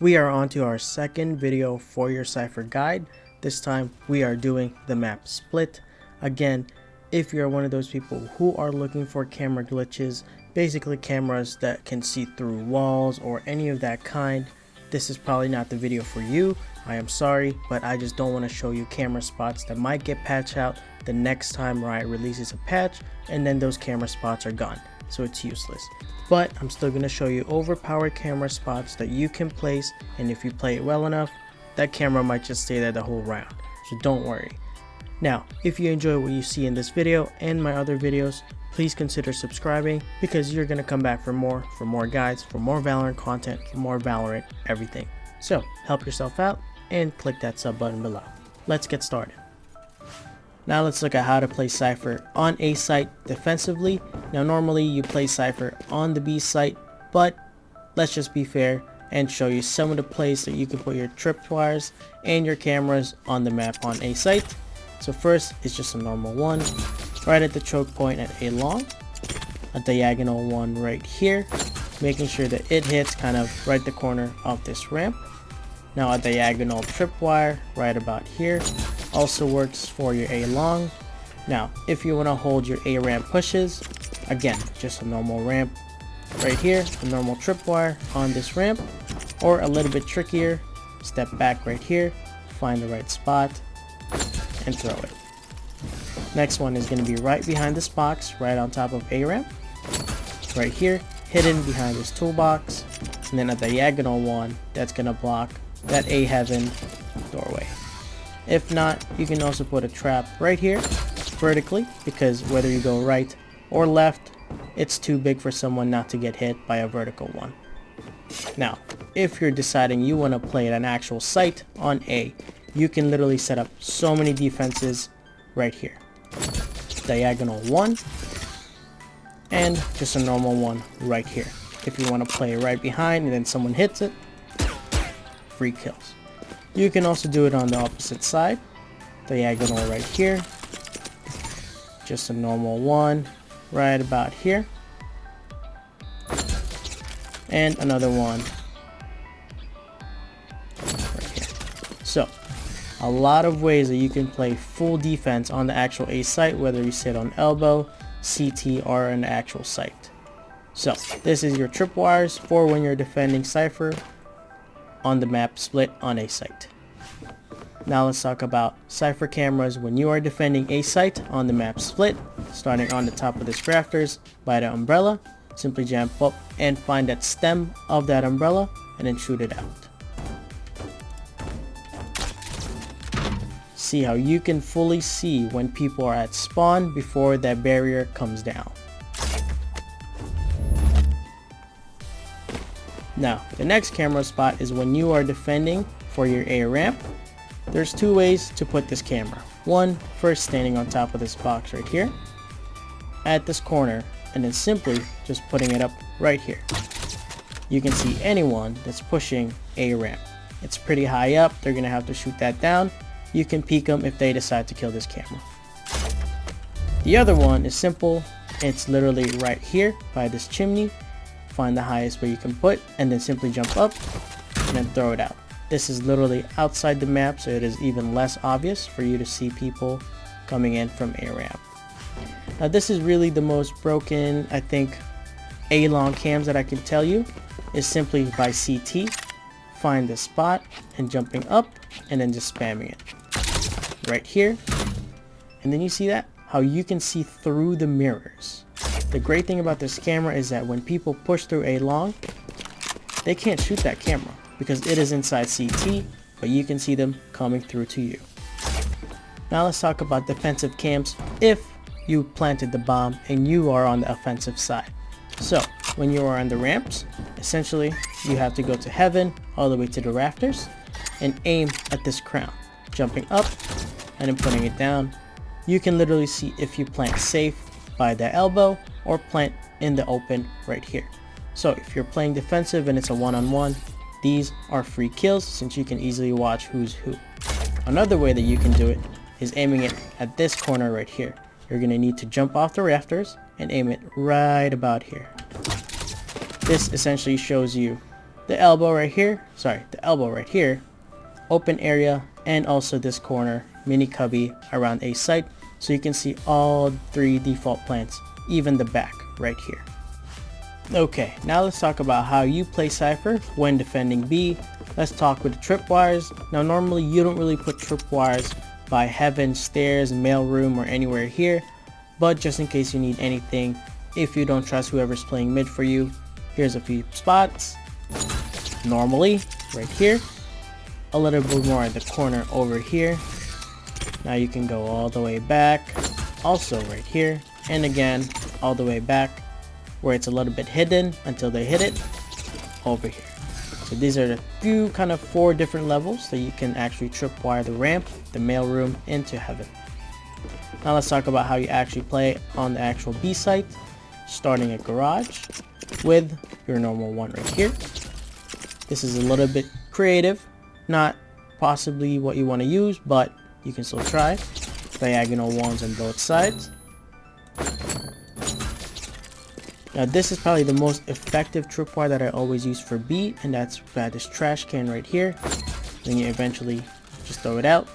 We are on to our second video for your Cypher guide. This time we are doing the map split. Again, if you're one of those people who are looking for camera glitches, basically cameras that can see through walls or any of that kind, this is probably not the video for you. I am sorry, but I just don't want to show you camera spots that might get patched out the next time Riot releases a patch, and then those camera spots are gone, so it's useless. But I'm still going to show you overpowered camera spots that you can place, and if you play it well enough, that camera might just stay there the whole round, so don't worry. Now, if you enjoy what you see in this video and my other videos, please consider subscribing, because you're going to come back for more guides, for more Valorant content, for more Valorant everything. So help yourself out and click that sub button below. Let's get started. Now let's look at how to play Cypher on A site defensively. Now normally you play Cypher on the B site, but let's just be fair and show you some of the plays that you can put your tripwires and your cameras on the map on A site. So first is just a normal one right at the choke point at A long, a diagonal one right here, making sure that it hits kind of right the corner of this ramp. Now a diagonal tripwire right about here also works for your A long. Now if you want to hold your A ramp pushes, again just a normal ramp right here, a normal tripwire on this ramp, or a little bit trickier, step back right here, find the right spot and throw it. Next one is going to be right behind this box, right on top of A ramp, right here, hidden behind this toolbox, and then a diagonal one that's going to block that A heaven doorway. If not, you can also put a trap right here vertically, because whether you go right or left, it's too big for someone not to get hit by a vertical one. Now, if you're deciding you want to play at an actual site on A, you can literally set up so many defenses right here. Diagonal one and just a normal one right here. If you want to play right behind and then someone hits it, free kills. You can also do it on the opposite side. Diagonal right here, just a normal one right about here, and another one right here. So a lot of ways that you can play full defense on the actual A site, whether you sit on elbow, CT, or an actual site. So this is your tripwires for when you're defending Cypher on the map split on A site. Now let's talk about Cypher cameras when you are defending A site on the map split. Starting on the top of this rafters by the umbrella, simply jump up and find that stem of that umbrella and then shoot it out. See how you can fully see when people are at spawn before that barrier comes down. Now, the next camera spot is when you are defending for your A ramp. There's two ways to put this camera. One, first standing on top of this box right here at this corner, and then simply just putting it up right here. You can see anyone that's pushing A ramp. It's pretty high up, they're gonna have to shoot that down. You can peek them if they decide to kill this camera. The other one is simple. It's literally right here by this chimney. Find the highest where you can put and then simply jump up and then throw it out. This is literally outside the map, so it is even less obvious for you to see people coming in from A ramp. Now this is really the most broken, I think, A long cams that I can tell you, is simply by CT, find the spot and jumping up and then just spamming it right here. And then you see that how you can see through the mirrors. The great thing about this camera is that when people push through A long, they can't shoot that camera because it is inside CT, but you can see them coming through to you. Now let's talk about defensive cams if you planted the bomb and you are on the offensive side. So when you are on the ramps, essentially you have to go to heaven all the way to the rafters and aim at this crown, jumping up and then putting it down. You can literally see if you plant safe by the elbow or plant in the open right here. So if you're playing defensive and it's a one-on-one, these are free kills since you can easily watch who's who. Another way that you can do it is aiming it at this corner right here. You're going to need to jump off the rafters and aim it right about here. This essentially shows you the elbow right here, open area, and also this corner mini cubby around a site, so you can see all 3 default plants, even the back right here. Okay, now let's talk about how you play Cypher when defending B. Let's talk with the tripwires. Now normally you don't really put tripwires by heaven, stairs, mailroom, or anywhere here, but just in case you need anything, if you don't trust whoever's playing mid for you, here's a few spots. Normally right here, a little bit more at the corner over here. Now you can go all the way back, also right here, and again all the way back where it's a little bit hidden until they hit it over here. So these are the few kind of 4 different levels that you can actually tripwire the ramp, the mailroom into heaven. Now let's talk about how you actually play on the actual B site, starting at garage with your normal one right here. This is a little bit creative, not possibly what you want to use, but you can still try. Diagonal ones on both sides. Now this is probably the most effective tripwire that I always use for B, and that's by this trash can right here. Then you eventually just throw it out.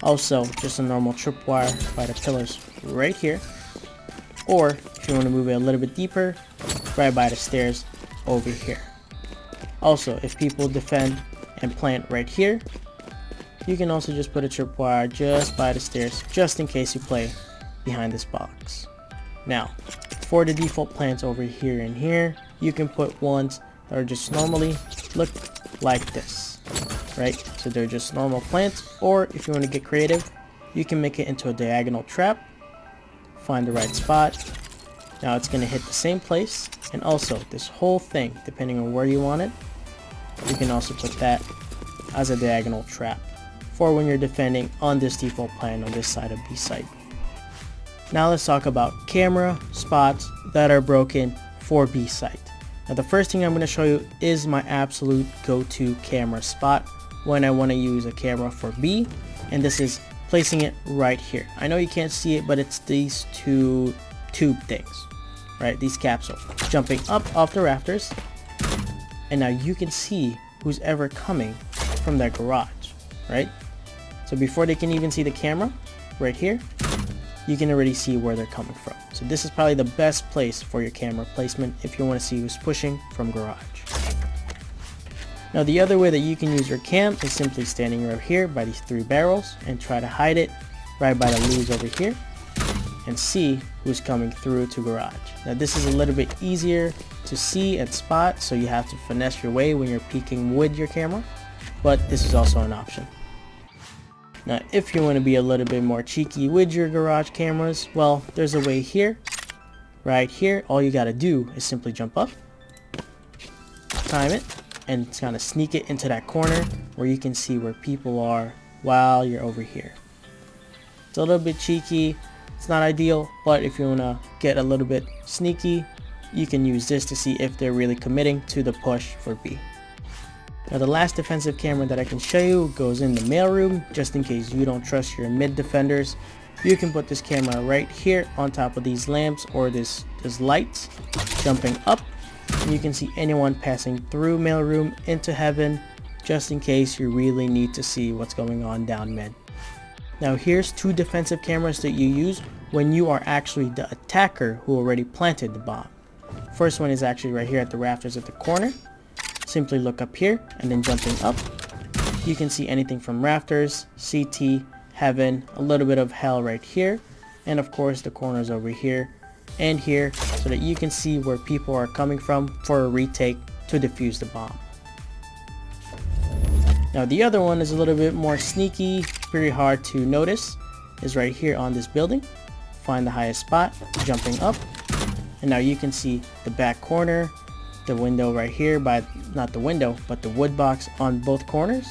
Also, just a normal tripwire by the pillars right here. Or if you want to move it a little bit deeper, right by the stairs over here. Also, if people defend and plant right here, you can also just put a tripwire just by the stairs, just in case you play behind this box. Now, for the default plants over here and here, you can put ones that are just normally look like this, right? So they're just normal plants, or if you want to get creative, you can make it into a diagonal trap. Find the right spot. Now it's going to hit the same place, and also this whole thing, depending on where you want it, you can also put that as a diagonal trap for when you're defending on this default plan on this side of B site. Now let's talk about camera spots that are broken for B site. Now the first thing I'm going to show you is my absolute go-to camera spot when I want to use a camera for B, and this is placing it right here. I know you can't see it, but it's these 2 tube things, right? These capsules jumping up off the rafters, and now you can see who's ever coming from that garage, right? So before they can even see the camera right here, you can already see where they're coming from. So this is probably the best place for your camera placement if you want to see who's pushing from garage. Now the other way that you can use your cam is simply standing right here by these 3 barrels and try to hide it right by the leaves over here and see who's coming through to garage. Now this is a little bit easier to see and spot, so you have to finesse your way when you're peeking with your camera, but this is also an option. Now if you want to be a little bit more cheeky with your garage cameras, well, there's a way here. Right here, all you got to do is simply jump up, time it, and kind of sneak it into that corner where you can see where people are while you're over here. It's a little bit cheeky, it's not ideal, but if you want to get a little bit sneaky, you can use this to see if they're really committing to the push for B. Now the last defensive camera that I can show you goes in the mailroom, just in case you don't trust your mid defenders. You can put this camera right here on top of these lamps or this lights, jumping up, and you can see anyone passing through mailroom into heaven, just in case you really need to see what's going on down mid. Now here's 2 defensive cameras that you use when you are actually the attacker who already planted the bomb. First one is actually right here at the rafters at the corner. Simply look up here and then jumping up, you can see anything from rafters, CT, heaven, a little bit of hell right here, and of course the corners over here and here, so that you can see where people are coming from for a retake to defuse the bomb. Now the other one is a little bit more sneaky, pretty hard to notice, is right here on this building. Find the highest spot, jumping up, and now you can see the back corner, the window right here, by not the window but the wood box on both corners,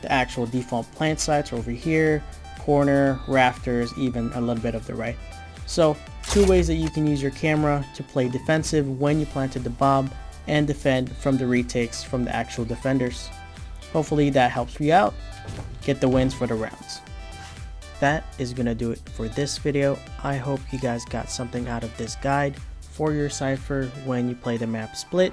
the actual default plant sites over here, corner, rafters, even a little bit of the right. So 2 ways that you can use your camera to play defensive when you planted the bomb and defend from the retakes from the actual defenders. Hopefully that helps you out, get the wins for the rounds. That is gonna do it for this video. I hope you guys got something out of this guide for your Cypher when you play the map Split,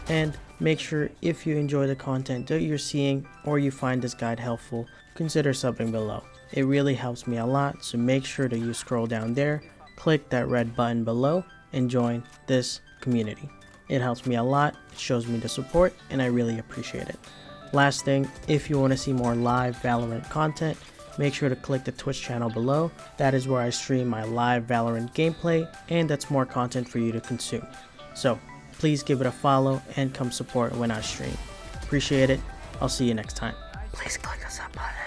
and Make sure if you enjoy the content that you're seeing or you find this guide helpful, consider subbing below. It really helps me a lot, so make sure that you scroll down there, click that red button below, and join this community. It helps me a lot, it shows me the support, and I really appreciate it. Last thing, if you want to see more live Valorant content, make sure to click the Twitch channel below. That is where I stream my live Valorant gameplay, and that's more content for you to consume. So please give it a follow and come support when I stream. Appreciate it. I'll see you next time. Please click the sub button.